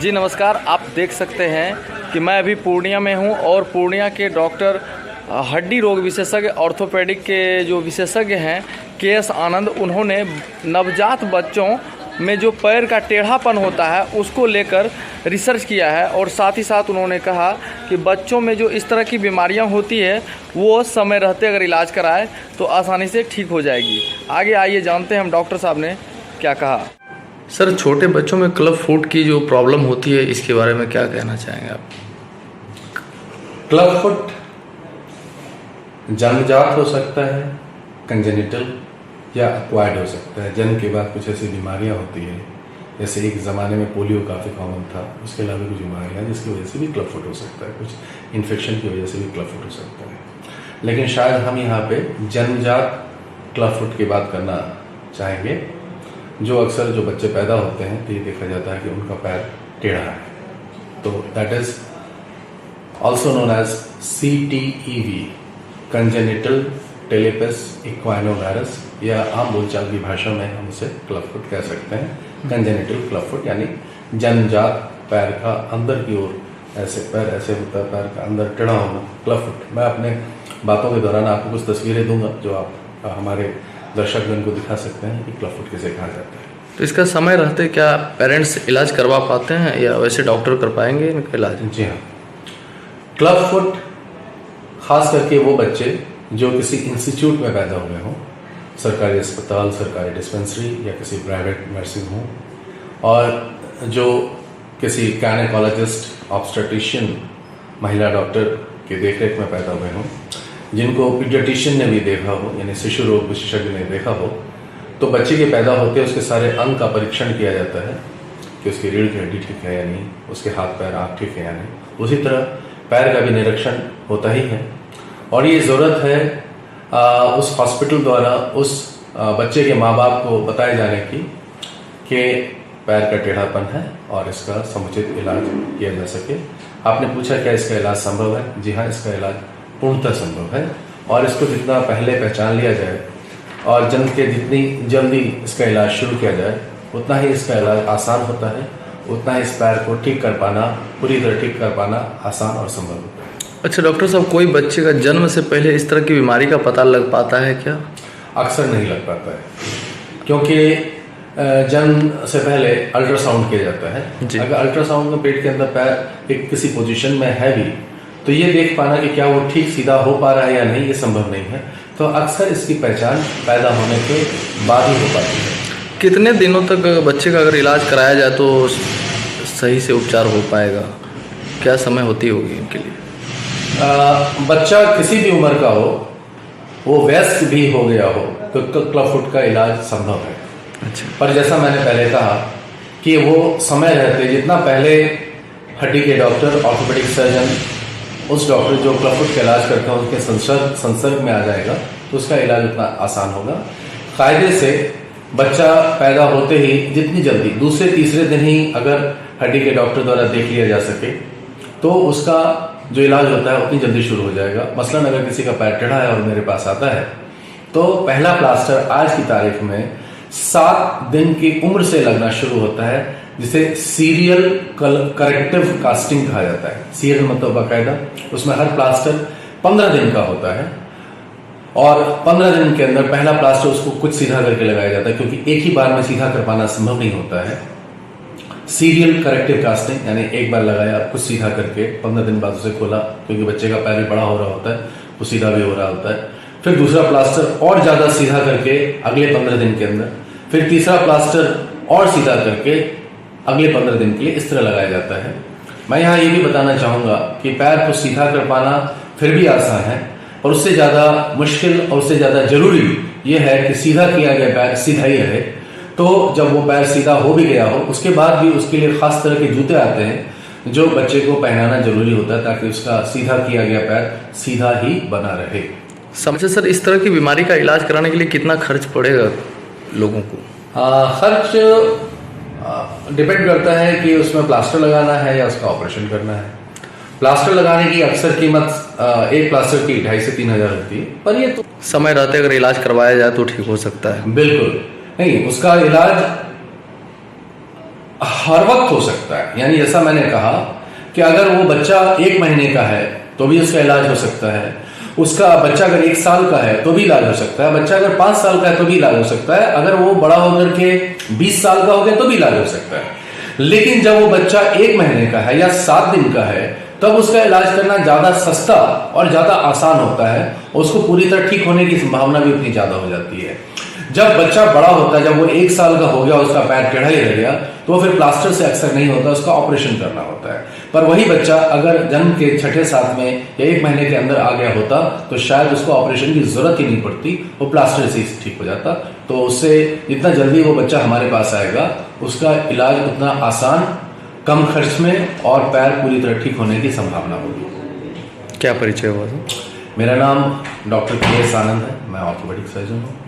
जी नमस्कार। आप देख सकते हैं कि मैं अभी पूर्णिया में हूं और पूर्णिया के डॉक्टर हड्डी रोग विशेषज्ञ ऑर्थोपेडिक के जो विशेषज्ञ हैं के.एस. आनंद, उन्होंने नवजात बच्चों में जो पैर का टेढ़ापन होता है उसको लेकर रिसर्च किया है और साथ ही साथ उन्होंने कहा कि बच्चों में जो इस तरह की बीमारियां होती है वो समय रहते अगर इलाज कराए तो आसानी से ठीक हो जाएगी। आगे आइए जानते हैं हम डॉक्टर साहब ने क्या कहा। सर, छोटे बच्चों में क्लब फुट की जो प्रॉब्लम होती है इसके बारे में क्या कहना चाहेंगे आप? क्लब फुट जन्मजात हो सकता है, कंजेनिटल या एक्वायर्ड हो सकता है। जन्म के बाद कुछ ऐसी बीमारियां होती है, जैसे एक ज़माने में पोलियो काफ़ी कॉमन था, उसके अलावा कुछ बीमारियां जिसकी वजह से भी क्लब फुट हो सकता है, कुछ इन्फेक्शन की वजह से भी क्लब फुट हो सकता है। लेकिन शायद हम यहाँ पे जन्मजात क्लब फुट की बात करना चाहेंगे। जो अक्सर जो बच्चे पैदा होते हैं तो ये देखा जाता है कि उनका पैर टेढ़ा है, तो that is also known as CTEV, congenital talipes equinovarus, या आम बोलचाल की भाषा में हम उसे क्लब फुट कह सकते हैं। कंजेनिटल क्लब फुट यानी जन्मजात पैर का अंदर की ओर ऐसे पैर ऐसे होता है, पैर का अंदर टेढ़ा होना, क्लब फुट। मैं अपने बातों के दौरान आपको कुछ तस्वीरें दूंगा जो आप हमारे दर्शकगण को दिखा सकते हैं कि क्लब फुट किसे कहा जाता है। तो इसका समय रहते क्या पेरेंट्स इलाज करवा पाते हैं या वैसे डॉक्टर कर पाएंगे इनका इलाज? जी हाँ, क्लब फुट खास करके वो बच्चे जो किसी इंस्टीट्यूट में पैदा हुए हों, सरकारी अस्पताल, सरकारी डिस्पेंसरी या किसी प्राइवेट नर्सिंग होम, और जो किसी गायनेकोलॉजिस्ट, ऑब्स्टेट्रिशियन, महिला डॉक्टर के देखरेख में पैदा हुए हों, जिनको पीडियाट्रिशियन ने भी देखा हो, यानी शिशु रोग विशेषज्ञ ने देखा हो, तो बच्चे के पैदा होते उसके सारे अंग का परीक्षण किया जाता है कि उसकी रीढ़ की हड्डी ठीक है या नहीं, उसके हाथ पैर आँख ठीक है या नहीं। उसी तरह पैर का भी निरीक्षण होता ही है, और ये ज़रूरत है उस हॉस्पिटल द्वारा उस बच्चे के माँ बाप को बताए जाने की कि पैर का टेढ़ापन है और इसका समुचित इलाज किया जा सके। आपने पूछा क्या इसका इलाज संभव है? जी हाँ, इसका इलाज पूर्णतः संभव है, और इसको जितना पहले पहचान लिया जाए और जन्म के जितनी जल्दी इसका इलाज शुरू किया जाए उतना ही इसका इलाज आसान होता है, उतना ही इस पैर को ठीक कर पाना, पूरी तरह ठीक कर पाना आसान और संभव होता है। अच्छा डॉक्टर साहब, कोई बच्चे का जन्म से पहले इस तरह की बीमारी का पता लग पाता है क्या? अक्सर नहीं लग पाता है, क्योंकि जन्म से पहले अल्ट्रासाउंड किया जाता है। अगर अल्ट्रासाउंड में पेट के अंदर पैर एक किसी पोजीशन में है भी, तो ये देख पाना कि क्या वो ठीक सीधा हो पा रहा है या नहीं, ये संभव नहीं है। तो अक्सर इसकी पहचान पैदा होने के बाद ही हो पाती है। कितने दिनों तक बच्चे का अगर इलाज कराया जाए तो सही से उपचार हो पाएगा? क्या समय होती होगी इनके लिए? बच्चा किसी भी उम्र का हो, वो वयस्क भी हो गया हो, तो क्लब फुट का इलाज संभव है। अच्छा। पर जैसा मैंने पहले कहा कि वो समय रहते जितना पहले हड्डी के डॉक्टर, ऑर्थोपेडिक सर्जन, उस डॉक्टर जो क्लब फुट का इलाज करता है उसके संसर्ग में आ जाएगा तो उसका इलाज उतना आसान होगा। कायदे से बच्चा पैदा होते ही जितनी जल्दी दूसरे तीसरे दिन ही अगर हड्डी के डॉक्टर द्वारा देख लिया जा सके तो उसका जो इलाज होता है उतनी जल्दी शुरू हो जाएगा। मसलन अगर किसी का पैर टेढ़ा है और मेरे पास आता है तो पहला प्लास्टर आज की तारीख में 7 दिन की उम्र से लगना शुरू होता है, जिसे सीरियल करेक्टिव कास्टिंग कहा जाता है। सीरियल मतलब बाकायदा, उसमें हर प्लास्टर 15 दिन का होता है और 15 दिन के अंदर पहला प्लास्टर उसको कुछ सीधा करके लगाया जाता है, क्योंकि एक ही बार में सीधा कर पाना संभव नहीं होता है। सीरियल करेक्टिव कास्टिंग यानी एक बार लगाया, कुछ सीधा करके 15 दिन बाद उसे खोला, क्योंकि बच्चे का पैर भी बड़ा हो रहा होता है, वो सीधा भी हो रहा होता है। फिर दूसरा प्लास्टर और ज़्यादा सीधा करके अगले 15 दिन के अंदर, फिर तीसरा प्लास्टर और सीधा करके अगले 15 दिन के लिए इस तरह लगाया जाता है। मैं यहाँ ये भी बताना चाहूँगा कि पैर को सीधा कर पाना फिर भी आसान है, और उससे ज़्यादा मुश्किल और उससे ज़्यादा जरूरी ये है कि सीधा किया गया पैर सीधा ही रहे। तो जब वो पैर सीधा हो भी गया हो उसके बाद भी उसके लिए खास तरह के जूते आते हैं जो बच्चे को पहनाना जरूरी होता है, ताकि उसका सीधा किया गया पैर सीधा ही बना रहे। समझे सर, इस तरह की बीमारी का इलाज कराने के लिए कितना खर्च पड़ेगा लोगों को? खर्च डिपेंड करता है कि उसमें प्लास्टर लगाना है या उसका ऑपरेशन करना है। प्लास्टर लगाने की अक्सर कीमत एक प्लास्टर की 2,500 से 3,000 होती है, पर ये तो समय रहते अगर इलाज करवाया जाए तो ठीक हो सकता है। बिल्कुल नहीं, उसका इलाज हर वक्त हो सकता है। यानी जैसा मैंने कहा कि अगर वो बच्चा 1 महीने का है तो भी उसका इलाज हो सकता है, उसका बच्चा अगर 1 साल का है तो भी इलाज हो सकता है, बच्चा अगर 5 साल का है तो भी इलाज हो सकता है, अगर वो बड़ा होकर के 20 साल का हो गया तो भी इलाज हो सकता है। लेकिन जब वो बच्चा 1 महीने का है या 7 दिन का है तब उसका इलाज करना ज्यादा सस्ता और ज्यादा आसान होता है, उसको पूरी तरह ठीक होने की संभावना भी उतनी ज्यादा हो जाती है। जब बच्चा बड़ा होता है, जब वो 1 साल का हो गया, उसका पैर टेढ़ा ही रह गया, तो फिर प्लास्टर से अक्सर नहीं होता, उसका ऑपरेशन करना होता है। पर वही बच्चा अगर जन्म के 6-7 में या 1 महीने के अंदर आ गया होता तो शायद उसको ऑपरेशन की जरूरत ही नहीं पड़ती, वो प्लास्टर से ही ठीक हो जाता। तो उससे जितना जल्दी वो बच्चा हमारे पास आएगा उसका इलाज उतना आसान, कम खर्च में और पैर पूरी तरह ठीक होने की संभावना होगी। क्या परिचय हुआ? मेरा नाम डॉक्टर के.एस. आनंद है, मैं ऑर्थोपेडिक सर्जन हूँ।